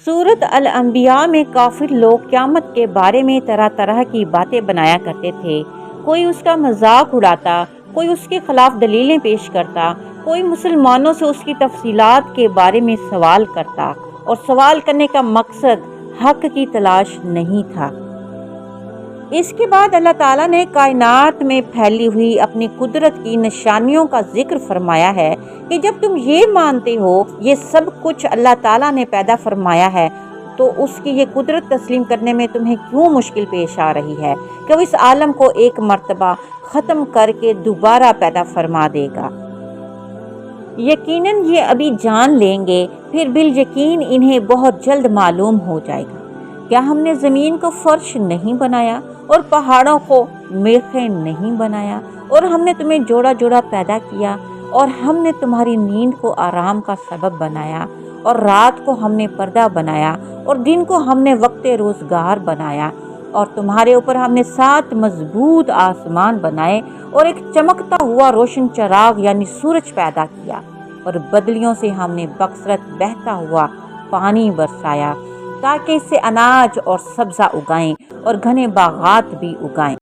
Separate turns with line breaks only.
سورۃ الانبیاء میں کافر لوگ قیامت کے بارے میں طرح طرح کی باتیں بنایا کرتے تھے۔ کوئی اس کا مذاق اڑاتا، کوئی اس کے خلاف دلیلیں پیش کرتا، کوئی مسلمانوں سے اس کی تفصیلات کے بارے میں سوال کرتا، اور سوال کرنے کا مقصد حق کی تلاش نہیں تھا۔ اس کے بعد اللہ تعالیٰ نے کائنات میں پھیلی ہوئی اپنی قدرت کی نشانیوں کا ذکر فرمایا ہے کہ جب تم یہ مانتے ہو یہ سب کچھ اللہ تعالیٰ نے پیدا فرمایا ہے تو اس کی یہ قدرت تسلیم کرنے میں تمہیں کیوں مشکل پیش آ رہی ہے کہ وہ اس عالم کو ایک مرتبہ ختم کر کے دوبارہ پیدا فرما دے گا۔ یقیناً یہ ابھی جان لیں گے، پھر بالیقین انہیں بہت جلد معلوم ہو جائے گا۔ کیا ہم نے زمین کو فرش نہیں بنایا اور پہاڑوں کو میخیں نہیں بنایا، اور ہم نے تمہیں جوڑا جوڑا پیدا کیا، اور ہم نے تمہاری نیند کو آرام کا سبب بنایا، اور رات کو ہم نے پردہ بنایا، اور دن کو ہم نے وقت روزگار بنایا، اور تمہارے اوپر ہم نے 7 مضبوط آسمان بنائے اور ایک چمکتا ہوا روشن چراغ یعنی سورج پیدا کیا، اور بدلیوں سے ہم نے بکثرت بہتا ہوا پانی برسایا تاکہ اس سے اناج اور سبزہ اگائیں اور گھنے باغات بھی اگائیں۔